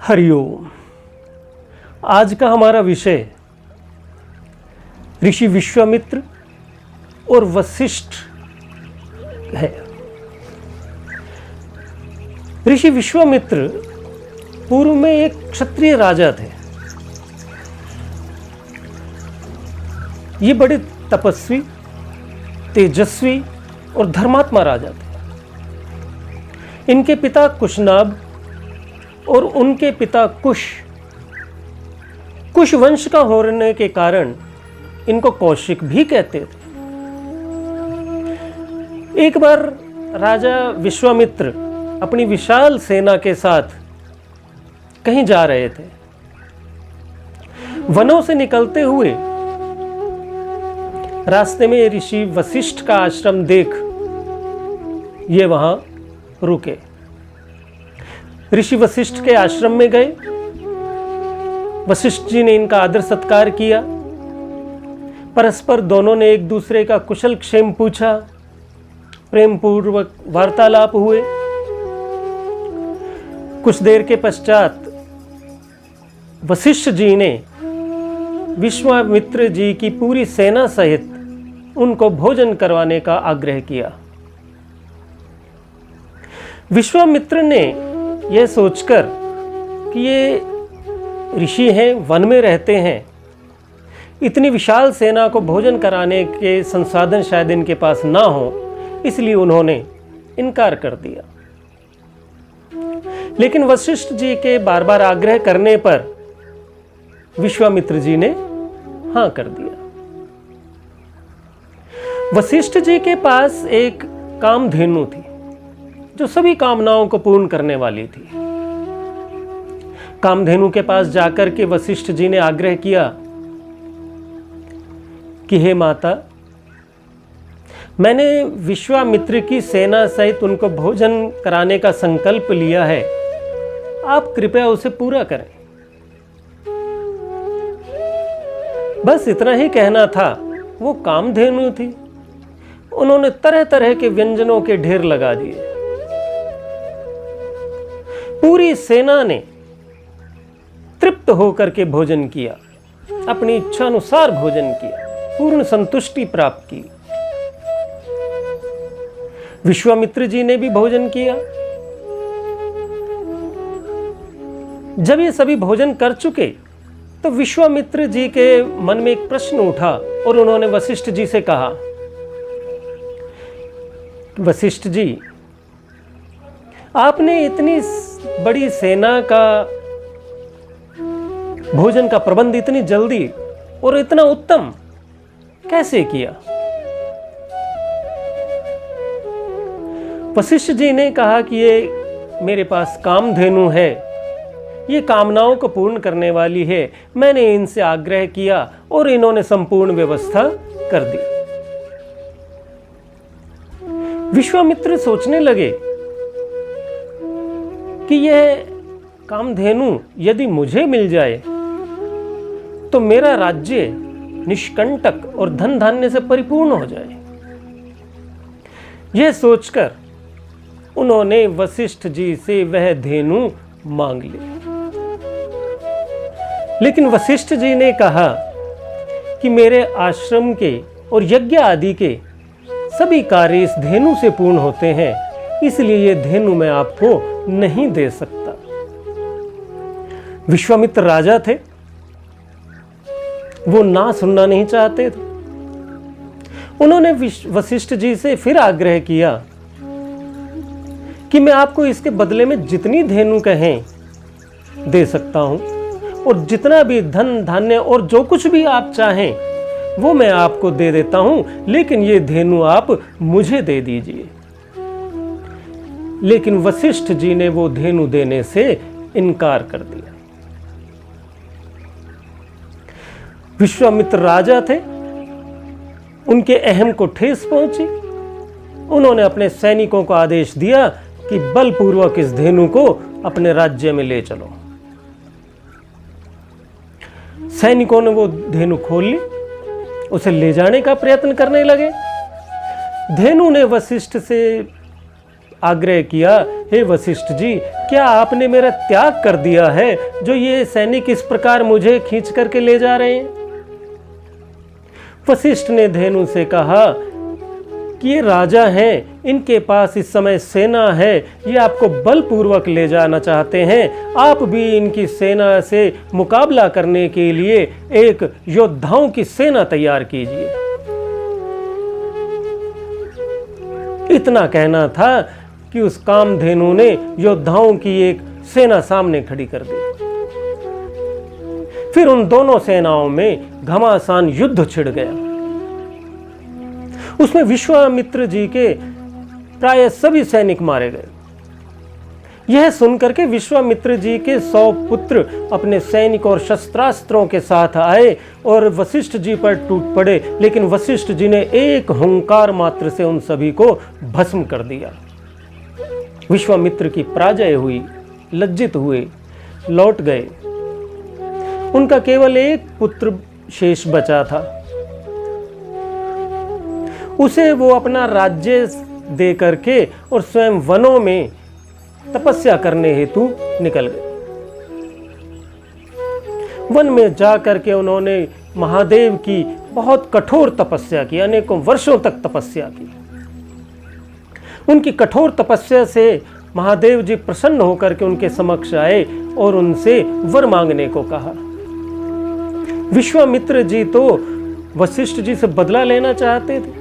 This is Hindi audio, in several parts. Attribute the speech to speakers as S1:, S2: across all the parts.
S1: हरिओम। आज का हमारा विषय ऋषि विश्वामित्र और वशिष्ठ है। ऋषि विश्वामित्र पूर्व में एक क्षत्रिय राजा थे। ये बड़े तपस्वी, तेजस्वी और धर्मात्मा राजा थे। इनके पिता कुशनाभ और उनके पिता कुश वंश का होने के कारण इनको कौशिक भी कहते थे। एक बार राजा विश्वामित्र अपनी विशाल सेना के साथ कहीं जा रहे थे। वनों से निकलते हुए रास्ते में ऋषि वशिष्ठ का आश्रम देख ये वहां रुके। ऋषि वशिष्ठ के आश्रम में गए। वशिष्ठ जी ने इनका आदर सत्कार किया। परस्पर दोनों ने एक दूसरे का कुशल क्षेम पूछा। प्रेम पूर्वक वार्तालाप हुए। कुछ देर के पश्चात वशिष्ठ जी ने विश्वामित्र जी की पूरी सेना सहित उनको भोजन करवाने का आग्रह किया। विश्वामित्र ने यह सोचकर कि ये ऋषि हैं, वन में रहते हैं, इतनी विशाल सेना को भोजन कराने के संसाधन शायद इनके पास ना हो, इसलिए उन्होंने इनकार कर दिया। लेकिन वशिष्ठ जी के बार बार आग्रह करने पर विश्वामित्र जी ने हां कर दिया। वशिष्ठ जी के पास एक कामधेनु थी जो सभी कामनाओं को पूर्ण करने वाली थी। कामधेनु के पास जाकर के वशिष्ठ जी ने आग्रह किया कि हे माता, मैंने विश्वामित्र की सेना सहित उनको भोजन कराने का संकल्प लिया है, आप कृपया उसे पूरा करें। बस इतना ही कहना था। वो कामधेनु थी। उन्होंने तरह तरह के व्यंजनों के ढेर लगा दिए। पूरी सेना ने तृप्त होकर के भोजन किया, अपनी इच्छा अनुसार भोजन किया, पूर्ण संतुष्टि प्राप्त की। विश्वामित्र जी ने भी भोजन किया। जब ये सभी भोजन कर चुके तो विश्वामित्र जी के मन में एक प्रश्न उठा और उन्होंने वशिष्ठ जी से कहा, वशिष्ठ जी, आपने इतनी बड़ी सेना का भोजन का प्रबंध इतनी जल्दी और इतना उत्तम कैसे किया? वशिष्ठ जी ने कहा कि ये मेरे पास कामधेनु है, ये कामनाओं को पूर्ण करने वाली है। मैंने इनसे आग्रह किया और इन्होंने संपूर्ण व्यवस्था कर दी। विश्वामित्र सोचने लगे कि यह कामधेनु यदि मुझे मिल जाए तो मेरा राज्य निष्कंटक और धन धान्य से परिपूर्ण हो जाए। यह सोचकर उन्होंने वशिष्ठ जी से वह धेनु मांग ली। लेकिन वशिष्ठ जी ने कहा कि मेरे आश्रम के और यज्ञ आदि के सभी कार्य इस धेनु से पूर्ण होते हैं, इसलिए यह धेनु मैं आपको नहीं दे सकता। विश्वामित्र राजा थे, वो ना सुनना नहीं चाहते थे। उन्होंने वशिष्ठ जी से फिर आग्रह किया कि मैं आपको इसके बदले में जितनी धेनु कहें दे सकता हूं, और जितना भी धन धान्य और जो कुछ भी आप चाहें वो मैं आपको दे देता हूं, लेकिन ये धेनु आप मुझे दे दीजिए। लेकिन वशिष्ठ जी ने वो धेनु देने से इनकार कर दिया। विश्वामित्र राजा थे, उनके अहम को ठेस पहुंची। उन्होंने अपने सैनिकों को आदेश दिया कि बलपूर्वक इस धेनु को अपने राज्य में ले चलो। सैनिकों ने वो धेनु खोल ली, उसे ले जाने का प्रयत्न करने लगे। धेनु ने वशिष्ठ से आग्रह किया हे वशिष्ठ जी, क्या आपने मेरा त्याग कर दिया है जो ये सैनिक इस प्रकार मुझे खींच करके ले जा रहे हैं? वशिष्ठ ने धेनु से कहा कि ये राजा हैं, इनके पास इस समय सेना है, ये आपको बलपूर्वक ले जाना चाहते हैं। आप भी इनकी सेना से मुकाबला करने के लिए एक योद्धाओं की सेना तैयार कीजिए। इतना कहना था कि उस कामधेनु ने योद्धाओं की एक सेना सामने खड़ी कर दी। फिर उन दोनों सेनाओं में घमासान युद्ध छिड़ गया। उसमें विश्वामित्र जी के प्राय सभी सैनिक मारे गए। यह सुनकर के विश्वामित्र जी के 100 पुत्र अपने सैनिक और शस्त्रास्त्रों के साथ आए और वशिष्ठ जी पर टूट पड़े, लेकिन वशिष्ठ जी ने एक हुंकार मात्र से उन सभी को भस्म कर दिया। विश्वामित्र की पराजय हुई, लज्जित हुए, लौट गए। उनका केवल एक पुत्र शेष बचा था। उसे वो अपना राज्य दे करके और स्वयं वनों में तपस्या करने हेतु निकल गए। वन में जा करके उन्होंने महादेव की बहुत कठोर तपस्या की, अनेकों वर्षों तक तपस्या की। उनकी कठोर तपस्या से महादेव जी प्रसन्न होकर के उनके समक्ष आए और उनसे वर मांगने को कहा। विश्वामित्र जी तो वशिष्ठ जी से बदला लेना चाहते थे।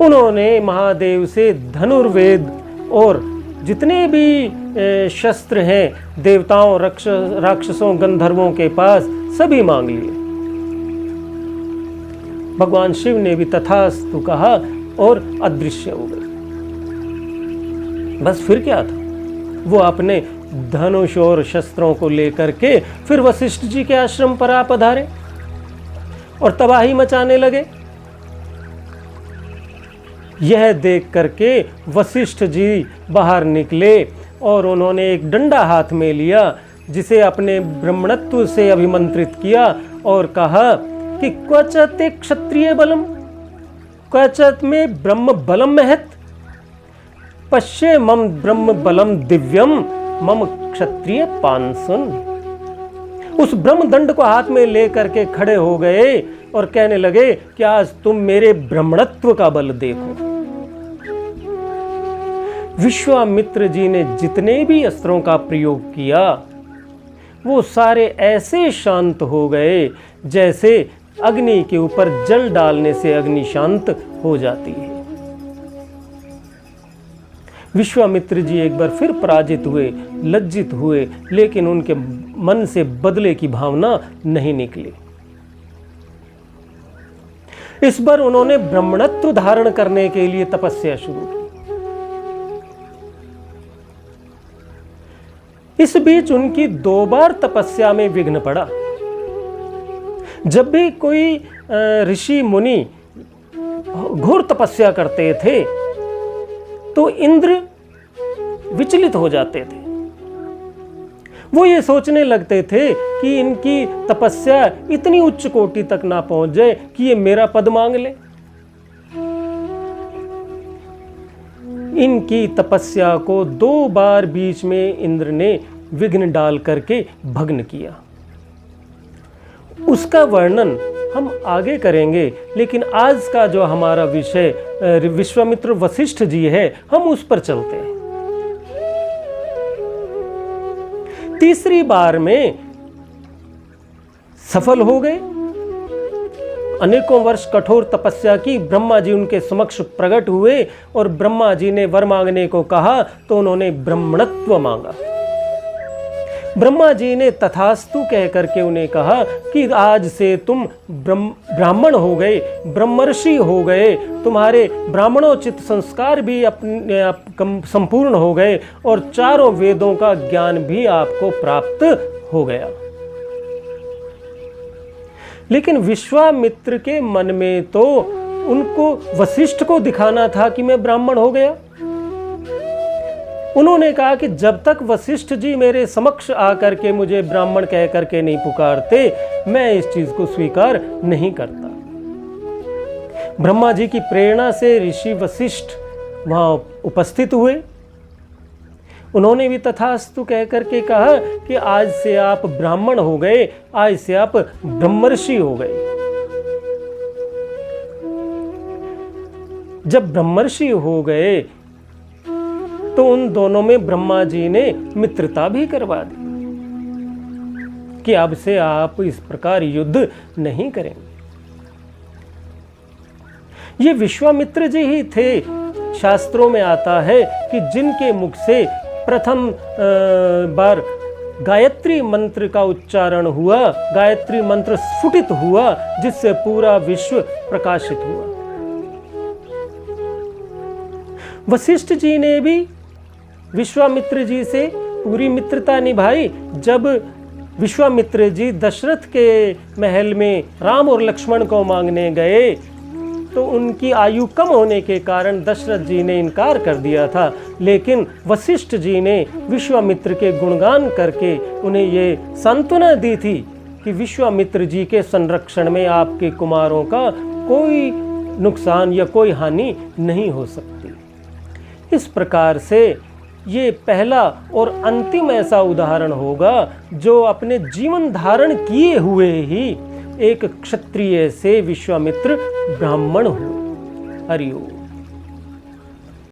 S1: उन्होंने महादेव से धनुर्वेद और जितने भी शस्त्र हैं देवताओं, राक्षसों, गंधर्वों के पास सभी मांग लिए। भगवान शिव ने भी तथास्तु कहा और अदृश्य हो गए। बस फिर क्या था, वो अपने धनुष और शस्त्रों को लेकर के फिर वशिष्ठ जी के आश्रम पर आ पधारे और तबाही मचाने लगे। यह देख करके वशिष्ठ जी बाहर निकले और उन्होंने एक डंडा हाथ में लिया, जिसे अपने ब्राह्मणत्व से अभिमंत्रित किया और कहा कि क्वचित क्षत्रिय बलम, क्वचित में ब्रह्म बलम महत, पश्ये मम ब्रह्म बलम दिव्यम, मम क्षत्रिय पांसुन। उस ब्रह्म दंड को हाथ में लेकर के खड़े हो गए और कहने लगे कि आज तुम मेरे ब्राह्मणत्व का बल देखो। विश्वामित्र जी ने जितने भी अस्त्रों का प्रयोग किया वो सारे ऐसे शांत हो गए जैसे अग्नि के ऊपर जल डालने से अग्नि शांत हो जाती है। विश्वामित्र जी एक बार फिर पराजित हुए, लज्जित हुए, लेकिन उनके मन से बदले की भावना नहीं निकली। इस बार उन्होंने ब्राह्मणत्व धारण करने के लिए तपस्या शुरू की। इस बीच उनकी 2 बार तपस्या में विघ्न पड़ा। जब भी कोई ऋषि मुनि घोर तपस्या करते थे तो इंद्र विचलित हो जाते थे। वो ये सोचने लगते थे कि इनकी तपस्या इतनी उच्च कोटि तक ना पहुंच जाए कि ये मेरा पद मांग ले। इनकी तपस्या को 2 बार बीच में इंद्र ने विघ्न डाल करके भग्न किया। उसका वर्णन हम आगे करेंगे, लेकिन आज का जो हमारा विषय विश्वामित्र वशिष्ठ जी है, हम उस पर चलते हैं। तीसरी बार में सफल हो गए। अनेकों वर्ष कठोर तपस्या की, ब्रह्मा जी उनके समक्ष प्रकट हुए और ब्रह्मा जी ने वर मांगने को कहा तो उन्होंने ब्राह्मणत्व मांगा। ब्रह्मा जी ने तथास्तु कह करके उन्हें कहा कि आज से तुम ब्राह्मण हो गए, ब्रह्मर्षि हो गए, तुम्हारे ब्राह्मणोचित संस्कार भी अपने आप संपूर्ण हो गए और चारों वेदों का ज्ञान भी आपको प्राप्त हो गया। लेकिन विश्वामित्र के मन में तो उनको वशिष्ठ को दिखाना था कि मैं ब्राह्मण हो गया। उन्होंने कहा कि जब तक वशिष्ठ जी मेरे समक्ष आकर के मुझे ब्राह्मण कह करके नहीं पुकारते, मैं इस चीज को स्वीकार नहीं करता। ब्रह्मा जी की प्रेरणा से ऋषि वशिष्ठ वहां उपस्थित हुए उन्होंने भी तथास्तु कह करके कहा कि आज से आप ब्राह्मण हो गए, आज से आप ब्रह्मर्षि हो गए। जब ब्रह्मर्षि हो गए तो उन दोनों में ब्रह्मा जी ने मित्रता भी करवा दी कि अब से आप इस प्रकार युद्ध नहीं करेंगे। ये विश्वामित्र जी ही थे। शास्त्रों में आता है कि जिनके मुख से प्रथम बार गायत्री मंत्र का उच्चारण हुआ, गायत्री मंत्र स्फुटित हुआ, जिससे पूरा विश्व प्रकाशित हुआ। वशिष्ठ जी ने भी विश्वामित्र जी से पूरी मित्रता निभाई। जब विश्वामित्र जी दशरथ के महल में राम और लक्ष्मण को मांगने गए तो उनकी आयु कम होने के कारण दशरथ जी ने इनकार कर दिया था, लेकिन वशिष्ठ जी ने विश्वामित्र के गुणगान करके उन्हें ये सांत्वना दी थी कि विश्वामित्र जी के संरक्षण में आपके कुमारों का कोई नुकसान या कोई हानि नहीं हो सकती। इस प्रकार से ये पहला और अंतिम ऐसा उदाहरण होगा जो अपने जीवन धारण किए हुए ही एक क्षत्रिय से विश्वामित्र ब्राह्मण हुए। हरि ओम।